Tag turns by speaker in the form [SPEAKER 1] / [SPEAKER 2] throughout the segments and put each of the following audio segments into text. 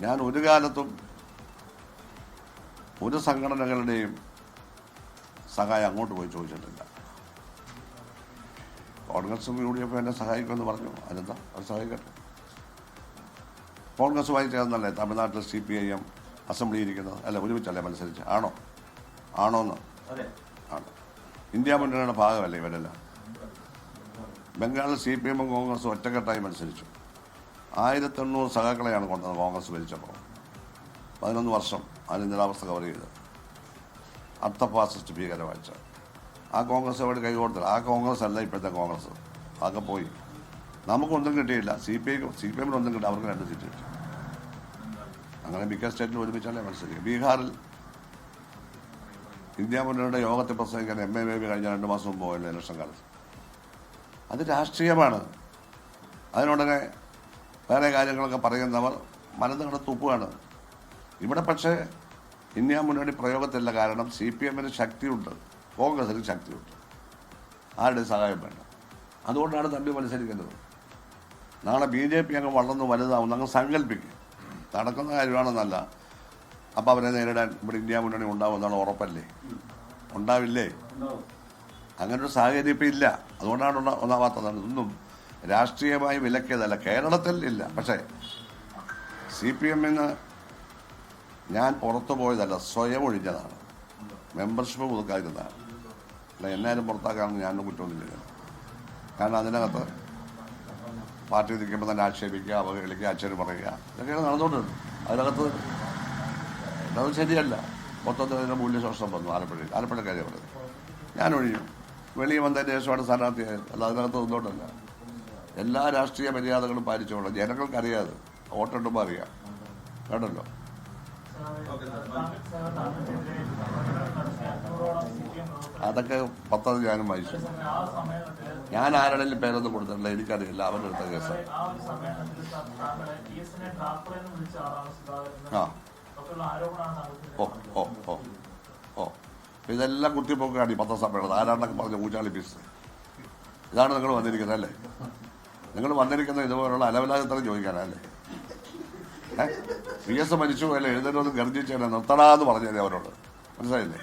[SPEAKER 1] ഞാൻ ഒരു കാലത്തും ഒരു സംഘടനകളുടെയും സഹായം അങ്ങോട്ട് പോയി ചോദിച്ചിട്ടില്ല. കോൺഗ്രസും UDF എന്നെ സഹായിക്കുമെന്ന് പറഞ്ഞു. അതെന്താ, അത് സഹായിക്കട്ടെ. കോൺഗ്രസുമായി ചേർന്നല്ലേ തമിഴ്നാട്ടിൽ CPIM അസംബ്ലി ഇരിക്കുന്നത്? അല്ല, ഒരുമിച്ചല്ലേ മത്സരിച്ച്? ആണോന്ന്? ആണ്. ഇന്ത്യ മുന്നണിയുടെ ഭാഗമല്ലേ ഇവരെല്ലാം? ബംഗാളിൽ CPM ഉം കോൺഗ്രസും ഒറ്റക്കെട്ടായി മത്സരിച്ചു. 1800 സഖാക്കളെയാണ് കൊണ്ടത് കോൺഗ്രസ് ഭരിച്ചപ്പോൾ. 11 വർഷം അനിന്തരാവസ്ഥ കവർ ചെയ്ത് അർത്ഥ ഫാസിസ്റ്റ് ഭീകരവാഴ്ച. ആ കോൺഗ്രസ് അവിടെ കൈകൊടുത്തില്ല. ആ കോൺഗ്രസ് അല്ല ഇപ്പോഴത്തെ കോൺഗ്രസ്. അതൊക്കെ പോയി. നമുക്കൊന്നും കിട്ടിയില്ല. CPM ഒന്നും കിട്ടി, അവർക്ക് 2 സീറ്റ് കിട്ടി. അങ്ങനെ മിക്ക സ്റ്റേറ്റിൽ ഒരുമിച്ചല്ലേ മത്സരിക്കുക. ബീഹാറിൽ ഇന്ത്യ മുന്നണിയുടെ യോഗത്തിൽ പ്രസംഗിക്കാൻ MA ബേബി കഴിഞ്ഞ 2 മാസം മുമ്പ് പോയല്ലോ ഇലക്ഷൻ കാലത്ത്. അത് രാഷ്ട്രീയമാണ്. അതിനുടനെ വേറെ കാര്യങ്ങളൊക്കെ പറയുന്നവർ മനസ്സിനോട് തുപ്പുകയാണ്. ഇവിടെ പക്ഷേ ഇന്ത്യ മുന്നണി പ്രയോഗത്തില്ല. കാരണം CPM-ന് ശക്തിയുണ്ട്, കോൺഗ്രസിന് ശക്തിയുണ്ട്. ആരുടെ സഹായം വേണ്ട. അതുകൊണ്ടാണ് തമ്മിൽ മത്സരിക്കുന്നത്. നാളെ BJP അങ്ങ് വളർന്ന് വലുതാവും അങ്ങ് സങ്കല്പിക്കും. നടക്കുന്ന കാര്യമാണെന്നല്ല. അപ്പോൾ അവരെ നേരിടാൻ ഇവിടെ ഇന്ത്യ മുന്നണി ഉണ്ടാവുമെന്നാണ് ഉറപ്പല്ലേ? ഉണ്ടാവില്ലേ? അങ്ങനൊരു സാഹചര്യം ഇപ്പം ഇല്ല. അതുകൊണ്ടാണ് ഒന്നാവാത്തതാണ്. ഇതൊന്നും രാഷ്ട്രീയമായി വിലക്കിയതല്ല. കേരളത്തിൽ ഇല്ല. പക്ഷേ CPM-ന് ഞാൻ പുറത്തു പോയതല്ല, സ്വയം ഒഴിഞ്ഞതാണ്. മെമ്പർഷിപ്പ് പുതുക്കാതിരുന്നതാണ്. അല്ല, എന്നാലും പുറത്താക്കാമെന്ന് ഞാനും കുറ്റമൊന്നുമില്ല. കാരണം അതിനകത്ത് പാർട്ടി നിൽക്കുമ്പോൾ തന്നെ ആക്ഷേപിക്കുക, അവഹേളിക്കുക, അച്ഛന് പറയുക, ഇതൊക്കെയാണ് നടന്നുകൊണ്ടിരുന്നത്. അതിനകത്ത് അത് ശരിയല്ല. മൊത്തത്തിൽ അതിൻ്റെ മൂല്യശോഷണം വന്നു. ആലപ്പുഴ കാര്യം പറയുന്നത് ഞാൻ ഒഴിയും. വെളിയിൽ വന്നതിന് ശേഷമാണ് സ്ഥാനാർത്ഥിയായത്. അല്ല, അതിനകത്ത് ഒന്നുകൊണ്ടല്ല. എല്ലാ രാഷ്ട്രീയ മര്യാദകളും പാലിച്ചുകൊണ്ട് ജനങ്ങൾക്കറിയാതെ വോട്ടെടുമ്പോൾ അറിയാം. കേട്ടല്ലോ. അതൊക്കെ പദ്ധതി ഞാനും വായിച്ചു. ഞാൻ ആരുടെയും പേരൊന്നും കൊടുത്തിട്ടില്ല. എനിക്കറിയില്ല. അവരുടെ അടുത്ത കേസ്. ഇതെല്ലാം കുത്തിപ്പൊക്കാണ് ഈ പത്രസമ്മേളനം. ആരാണ്ടൊക്കെ പറഞ്ഞ ഊച്ചാളി പീസ്. ഇതാണ് നിങ്ങൾ വന്നിരിക്കുന്നത് അല്ലേ? നിങ്ങൾ വന്നിരിക്കുന്നത് ഇതുപോലുള്ള അലവലാകത്തരം ചോദിക്കാനല്ലേ? PS മരിച്ചു അല്ലേ, എഴുതരുതെന്ന് ഗർജിച്ചാൽ നിർത്തടാന്ന് പറഞ്ഞത് അവരോട്. മനസ്സിലായില്ലേ?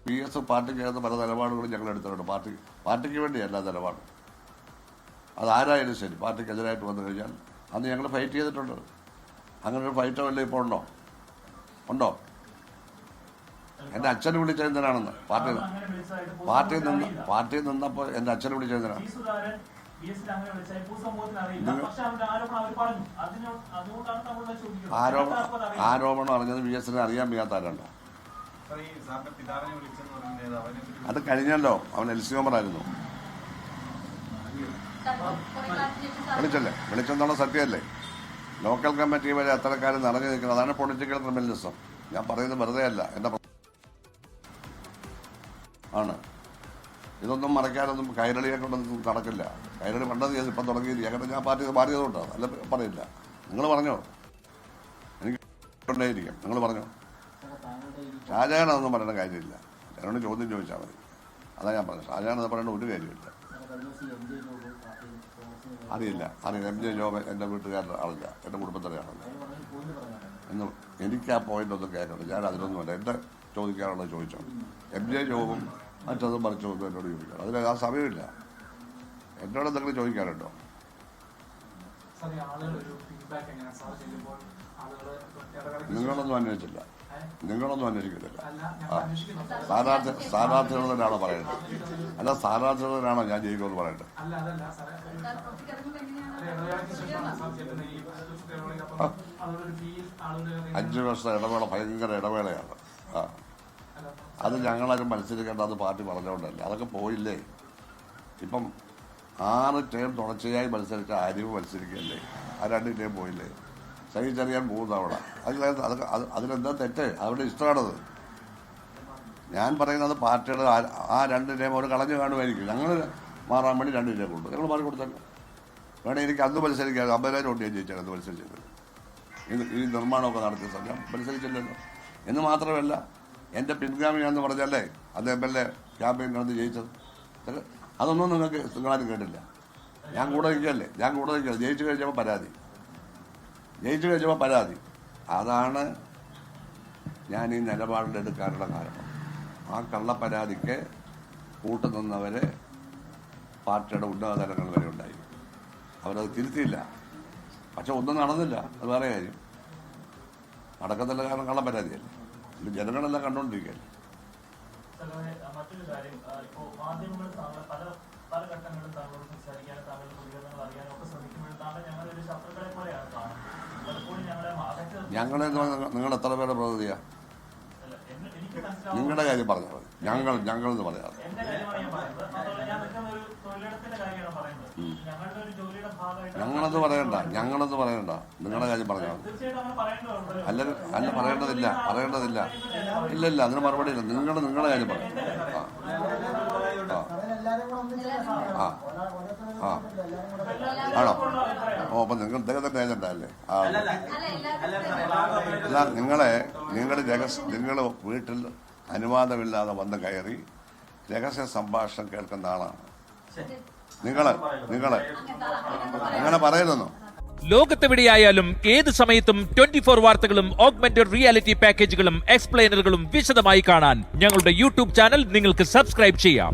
[SPEAKER 1] PS പാർട്ടിക്കകത്ത് പല നിലപാടുകളും ഞങ്ങൾ എടുത്തിട്ടുണ്ട്. പാർട്ടിക്ക് വേണ്ടി എല്ലാ നിലപാടും. അതാരായാലും ശരി പാർട്ടിക്കെതിരായിട്ട് വന്നു കഴിഞ്ഞാൽ അന്ന് ഞങ്ങൾ ഫൈറ്റ് ചെയ്തിട്ടുണ്ട്. അങ്ങനെ ഒരു ഫൈറ്റോ വല്ല ഇപ്പോൾ ഉണ്ടോ? എൻ്റെ അച്ഛനെ വിളിച്ചെന്തിനാണെന്ന് പാർട്ടി നിന്നപ്പോൾ എൻ്റെ അച്ഛനെ വിളിച്ചെന്തിനാണ്? ആരോപണം അറിഞ്ഞത് VS-നെ അറിയാൻ വയ്യാത്താരണ്ടോ? അത് കഴിഞ്ഞല്ലോ. അവൻ LC മെമ്പറായിരുന്നു. വിളിച്ചെന്നുള്ള സത്യമല്ലേ? ലോക്കൽ കമ്മിറ്റി വരെ അത്തരക്കാരും നിറഞ്ഞു നിൽക്കുന്നത്. അതാണ് പൊളിറ്റിക്കൽ ക്രിമിനലിസം. ഞാൻ പറയുന്നത് വെറുതെ അല്ല. എൻ്റെ ആണ്. ഇതൊന്നും മറയ്ക്കാനൊന്നും കൈരളിയെ കൊണ്ടൊന്നും നടക്കില്ല. കൈരളി പണ്ടത് ചെയ്ത് ഇപ്പം തുടങ്ങിയത്. അങ്ങനെ ഞാൻ പാർട്ടി മാറിയതുകൊണ്ടാണ്. അല്ല, പറയില്ല. നിങ്ങൾ പറഞ്ഞോ, എനിക്ക് കൊണ്ടേയിരിക്കും. നിങ്ങൾ പറഞ്ഞോ. ഷാജഹാനൊന്നും പറയേണ്ട കാര്യമില്ല. എന്നോട് ചോദ്യം ചോദിച്ചാൽ മതി. അതാ ഞാൻ പറഞ്ഞത്. ഷാജഹാനെന്ന് പറയേണ്ട ഒരു കാര്യമില്ല. അറിയില്ല. MJ ജോബ് എൻ്റെ വീട്ടുകാരുടെ ആളില്ല, എൻ്റെ കുടുംബത്തിലെ ആളല്ല. എന്നും എനിക്ക് ആ പോയിൻ്റൊന്നും കാര്യമില്ല. ഞാൻ അതിനൊന്നുമല്ല. എൻ്റെ ചോദിക്കാനുള്ളത് ചോദിച്ചോ. MJ ജോബും മറ്റതും മറിച്ചൊന്നും എന്നോട് ചോദിക്കണം. അതിന് ആ സമയമില്ല. എന്നോട് എന്തെങ്കിലും ചോദിക്കാനുണ്ടോ? നിങ്ങളൊന്നും അന്വേഷിച്ചില്ല. സ്ഥാനാർത്ഥികൾ തന്നെയാണോ പറയേണ്ടത്? അല്ല, സ്ഥാനാർത്ഥികൾ തന്നെയാണോ ഞാൻ ജയിക്കുമെന്ന് പറയേണ്ടത്? 5 വർഷം ഇടവേള ഭയങ്കര ഇടവേളയാണ്. അത് ഞങ്ങളാരും മത്സരിക്കേണ്ട. അത് പാർട്ടി പറഞ്ഞുകൊണ്ടല്ല. അതൊക്കെ പോയില്ലേ. ഇപ്പം 6 ടേം തുടർച്ചയായി മത്സരിച്ച ആര്യവ് മത്സരിക്കല്ലേ? ആ 2 ടേം പോയില്ലേ? സഹിച്ചറിയാൻ 3 തവണ. അതിലെന്താ തെറ്റ്? അവരുടെ ഇഷ്ടമാണത്. ഞാൻ പറയുന്നത് പാർട്ടിയുടെ ആ 2 ടേം അവർ കളഞ്ഞു കാണുമായിരിക്കും. ഞങ്ങൾ മാറാൻ വേണ്ടി 2 ടേം കൊടുത്തു. ഞങ്ങൾ മാറി കൊടുത്തല്ലോ. വേണേ എനിക്ക് അന്ന് മത്സരിക്കാം. 50,000 വോട്ട് ഞാൻ ജയിച്ചാൽ അന്ന് മത്സരിച്ചത്. ഈ നിർമ്മാണമൊക്കെ നടത്തിയ സമയം മത്സരിച്ചില്ലല്ലോ. എന്ന് മാത്രമല്ല, എൻ്റെ പിൻഗാമിയാണെന്ന് പറഞ്ഞല്ലേ അത് MLA ക്യാമ്പയിൻ നടന്ന് ജയിച്ചത്. അതൊന്നും നിങ്ങളാരും കേട്ടില്ല. ഞാൻ കൂടെ നിൽക്കല്ലേ, ജയിച്ചു കഴിഞ്ഞപ്പോൾ പരാതി. അതാണ് ഞാൻ ഈ നിലപാടിലെടുക്കാനുള്ള കാരണം. ആ കള്ളപ്പരാതിക്ക് കൂട്ടുനിന്നവർ പാർട്ടിയുടെ ഉന്നതതലങ്ങൾ വരെ ഉണ്ടായി. അവരത് തിരുത്തിയില്ല. പക്ഷെ ഒന്നും നടന്നില്ല, അത് വേറെ കാര്യം. നടക്കത്തില്ല, കാരണം കള്ളപ്പരാതിയല്ലേ. ഇത് ജനങ്ങളെല്ലാം കണ്ടുകൊണ്ടിരിക്കുകയല്ലേ.
[SPEAKER 2] മറ്റൊരു കാര്യം, ഇപ്പോൾ മാധ്യമങ്ങൾ പല ഘട്ടങ്ങളിലും താങ്കളോട് സംസാരിക്കാനും താങ്കളുടെ പ്രതികരണങ്ങൾ അറിയാനും ഒക്കെ ശ്രമിക്കുമ്പോഴും താങ്കൾ ഞങ്ങളൊരു ശത്രുക്കളെ പോലെയാണ് കാണുന്നത്. പലപ്പോഴും
[SPEAKER 1] ഞങ്ങളെ നിങ്ങൾ എത്ര പേരുടെ പ്രതിനിധിയാ? നിങ്ങളുടെ കാര്യം പറഞ്ഞാൽ മതി. ഞങ്ങളെന്ന് പറയാം. ഞങ്ങളെന്ന് പറയണ്ട, നിങ്ങളുടെ കാര്യം പറഞ്ഞാൽ മതി. അല്ല പറയേണ്ടതില്ല. ഇല്ല, അതിന് മറുപടി ഇല്ല. നിങ്ങളുടെ കാര്യം പറയാം. ആണോ? അപ്പൊ നിങ്ങൾ ഇദ്ദേഹത്തിന്റെ ഏജന്റാ അല്ലേ? അല്ല, നിങ്ങൾ വീട്ടിൽ അനുവാദമില്ലാതെ വന്ന് കയറി രഹസ്യ സംഭാഷണം കേൾക്കുന്ന ആളാണ് നിങ്ങള് അങ്ങനെ പറയുന്നു.
[SPEAKER 3] ലോകത്തെവിടെയായാലും ഏത് സമയത്തും 24 വാർത്തകളും ഓഗ്മെന്റഡ് റിയാലിറ്റി പാക്കേജുകളും എക്സ്പ്ലെയിനറുകളും വിശദമായി കാണാൻ ഞങ്ങളുടെ യൂട്യൂബ് ചാനൽ നിങ്ങൾക്ക് സബ്സ്ക്രൈബ് ചെയ്യാം.